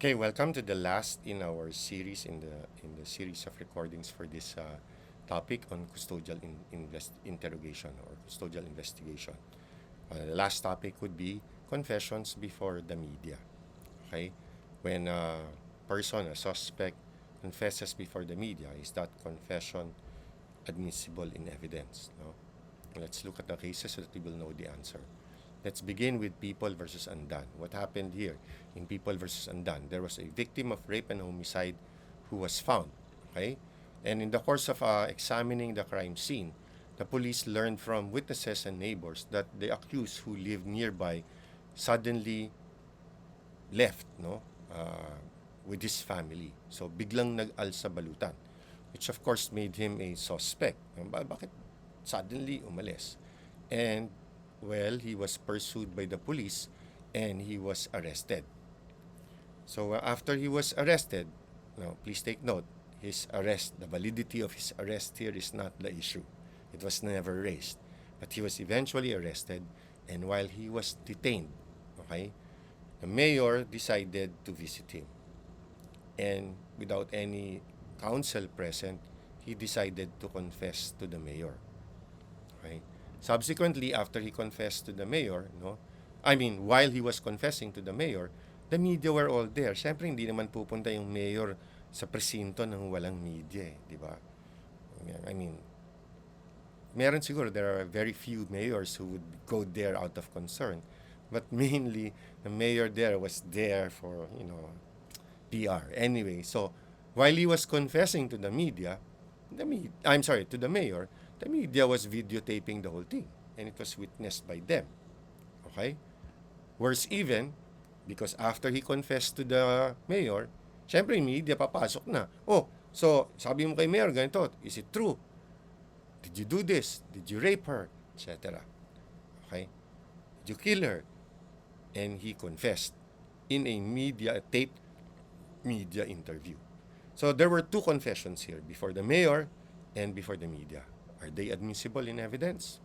Okay, welcome to the last in our series in the series of recordings for this topic on interrogation or custodial investigation. The last topic would be confessions before the media. Okay, when a person, a suspect, confesses before the media, is that confession admissible in evidence? No. Let's look at the cases so that we will know the answer. Let's begin with People versus Andan. What happened here in People versus Andan? There was a victim of rape and homicide who was found. Okay? And in the course of examining the crime scene, the police learned from witnesses and neighbors that the accused who lived nearby suddenly left, no? With his family. So biglang nag-al sa balutan, which of course made him a suspect. Bakit suddenly umalis? And well, he was pursued by the police and he was arrested. So after he was arrested, now please take note, his arrest, the validity of his arrest here is not the issue. It was never raised. But he was eventually arrested, and while he was detained, okay, the mayor decided to visit him. And without any counsel present, he decided to confess to the mayor. Okay? Subsequently, after he confessed to the mayor, while he was confessing to the mayor, the media were all there. Siyempre, hindi naman pupunta yung mayor sa presinto nang walang media, di ba? I mean, meron siguro, there are very few mayors who would go there out of concern. But mainly, the mayor there was there for, PR. Anyway, so while he was confessing to the media, to the mayor, the media was videotaping the whole thing, and it was witnessed by them. Okay? Worse even, because after he confessed to the mayor, syempre yung media papasok na. Oh, so sabi mo kay mayor ganito, is it true? Did you do this? Did you rape her? Etc. Okay? Did you kill her? And he confessed in a taped media interview. So there were two confessions here, before the mayor and before the media. Are they admissible in evidence?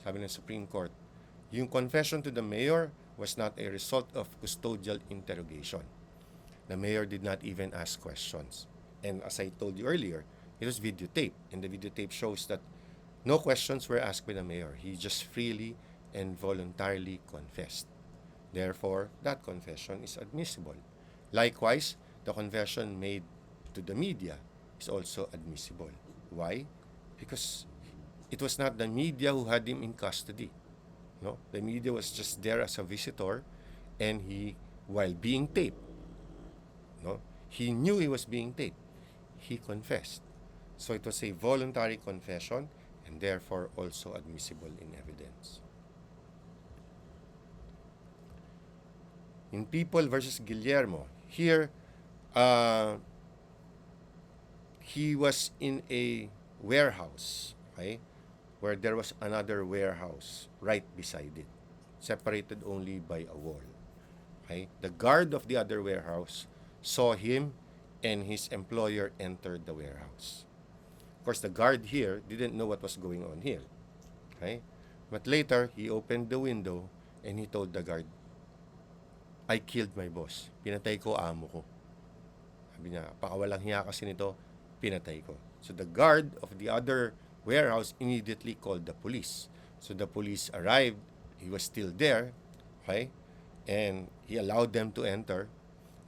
Sabi ng Supreme Court, yung confession to the mayor was not a result of custodial interrogation. The mayor did not even ask questions. And as I told you earlier, it was videotape. And the videotape shows that no questions were asked by the mayor. He just freely and voluntarily confessed. Therefore, that confession is admissible. Likewise, the confession made to the media is also admissible. Why? Because it was not the media who had him in custody. No, the media was just there as a visitor, and he, while being taped, he knew he was being taped. He confessed. So it was a voluntary confession, and therefore also admissible in evidence. In People versus Guillermo, here, he was in a warehouse, okay, where there was another warehouse right beside it, separated only by a wall. Okay? The guard of the other warehouse saw him and his employer entered the warehouse. Of course, the guard here didn't know what was going on here. Okay? But later, he opened the window and he told the guard, I killed my boss. Pinatay ko amo ko. Sabi niya, pakawalang hiya kasi nito, pinatay ko. So the guard of the other warehouse immediately called the police. So the police arrived. He was still there, okay? And he allowed them to enter.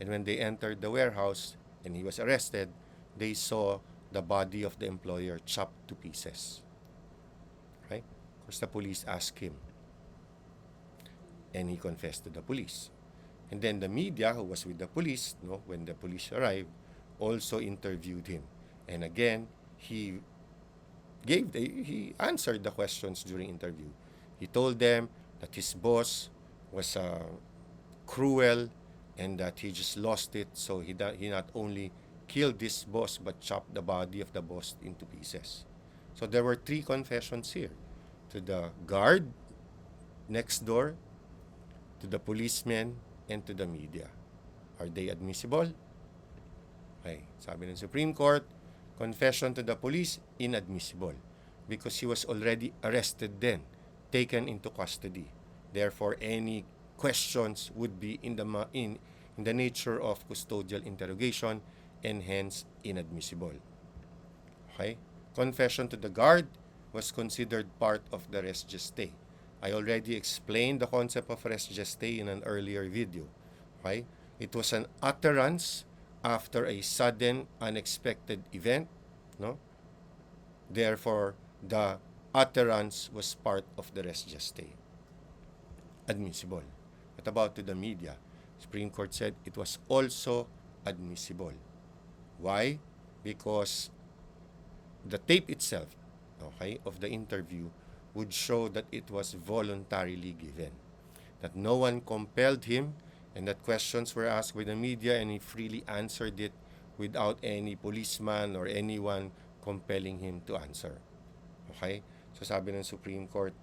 And when they entered the warehouse and he was arrested, they saw the body of the employer chopped to pieces. Okay? Of course, the police asked him. And he confessed to the police. And then the media, who was with the police, when the police arrived, also interviewed him. And again, he answered the questions during interview. He told them that his boss was cruel and that he just lost it. So he not only killed this boss but chopped the body of the boss into pieces. So there were three confessions here. To the guard next door, to the policeman, and to the media. Are they admissible? Okay. Sabi ng Supreme Court, confession to the police, inadmissible. Because he was already arrested then, taken into custody. Therefore, any questions would be in in the nature of custodial interrogation and hence inadmissible. Okay? Confession to the guard was considered part of the res gestae. I already explained the concept of res gestae in an earlier video. Okay? It was an utterance after a sudden, unexpected event. No? Therefore, the utterance was part of the res gestae. Admissible. What about to the media? Supreme Court said it was also admissible. Why? Because the tape itself, okay, of the interview would show that it was voluntarily given, that no one compelled him, and that questions were asked by the media and he freely answered it without any policeman or anyone compelling him to answer. Okay? So sabi ng Supreme Court,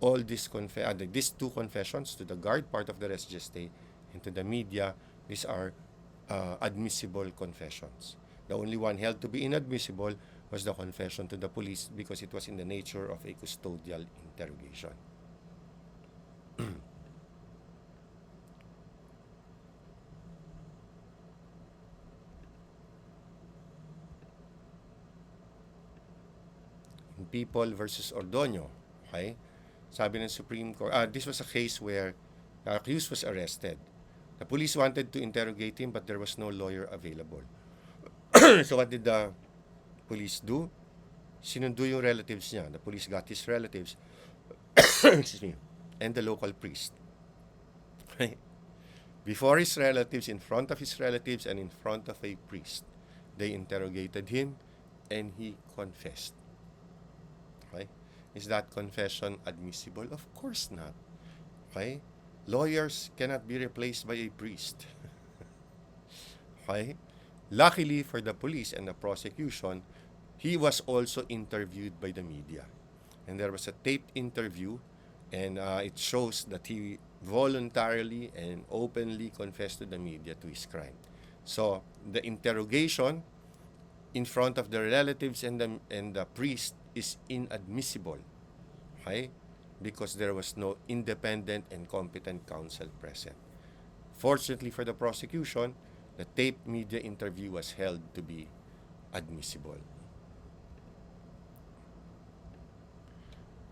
all these two confessions to the guard, part of the res gestae, and to the media, these are admissible confessions. The only one held to be inadmissible was the confession to the police because it was in the nature of a custodial interrogation. In People versus Ordoño, okay? Sabi ng Supreme Court, this was a case where the accused was arrested. The police wanted to interrogate him but there was no lawyer available. So what did the police do? Sinundo yung relatives niya. The police got his relatives excuse me, and the local priest. Before his relatives, in front of his relatives, and in front of a priest, they interrogated him and he confessed. Okay? Is that confession admissible? Of course not. Okay? Lawyers cannot be replaced by a priest. Okay? Luckily for the police and the prosecution, he was also interviewed by the media. And there was a taped interview, and it shows that he voluntarily and openly confessed to the media to his crime. So, the interrogation in front of the relatives and the priest is inadmissible. Okay? Because there was no independent and competent counsel present. Fortunately for the prosecution, the taped media interview was held to be admissible.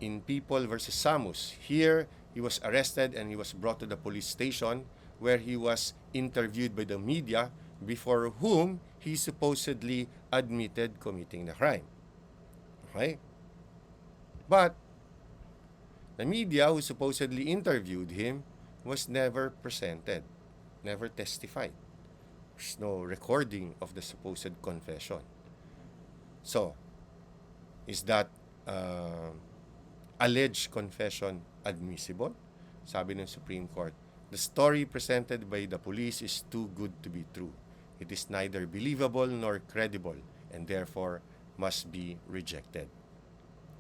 In People versus Samus, here he was arrested and he was brought to the police station where he was interviewed by the media, before whom he supposedly admitted committing the crime. Okay? But the media who supposedly interviewed him was never presented, never testified. There's no recording of the supposed confession. So, is that alleged confession admissible? Sabi ng Supreme Court, the story presented by the police is too good to be true. It is neither believable nor credible and therefore must be rejected.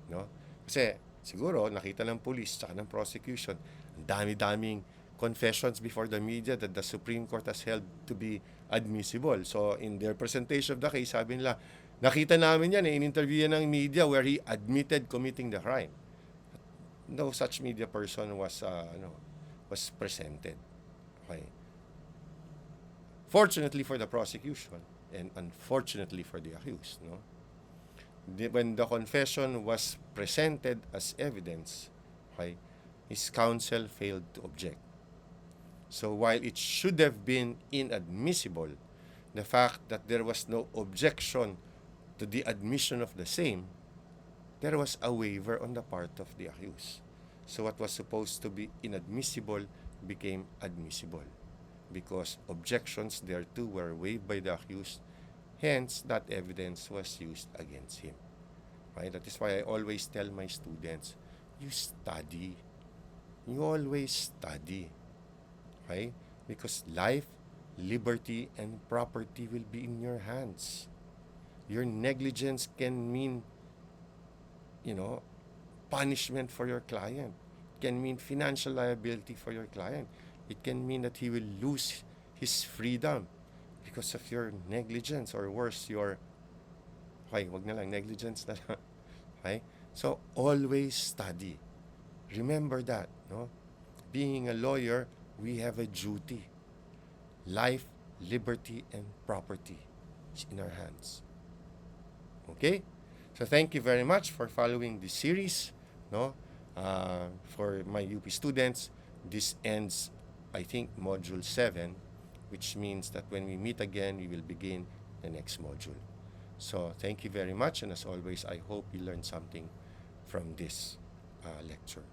No? Kasi siguro nakita ng police at ng prosecution, ang dami-daming confessions before the media that the Supreme Court has held to be admissible. So in their presentation of the case, sabi nila, nakita namin yan, in-interview yan ng media where he admitted committing the crime. No such media person was presented. Okay. Fortunately for the prosecution and unfortunately for the accused, no? When the confession was presented as evidence, okay, his counsel failed to object. So while it should have been inadmissible, the fact that there was no objection to the admission of the same, there was a waiver on the part of the accused. So what was supposed to be inadmissible became admissible because objections thereto were waived by the accused. Hence, that evidence was used against him. Right? That is why I always tell my students, you study. You always study. Okay? Because life, liberty, and property will be in your hands. Your negligence can mean, punishment for your client. It can mean financial liability for your client. It can mean that he will lose his freedom because of your negligence, or worse, your wag na lang, negligence na lang. Okay? So, always study. Remember that, no? Being a lawyer, we have a duty life, liberty, and property is in our hands. Okay? So thank you very much for following this series. No, for my UP students, this ends, I think, Module 7, which means that when we meet again, we will begin the next module. So thank you very much, and as always, I hope you learned something from this lecture.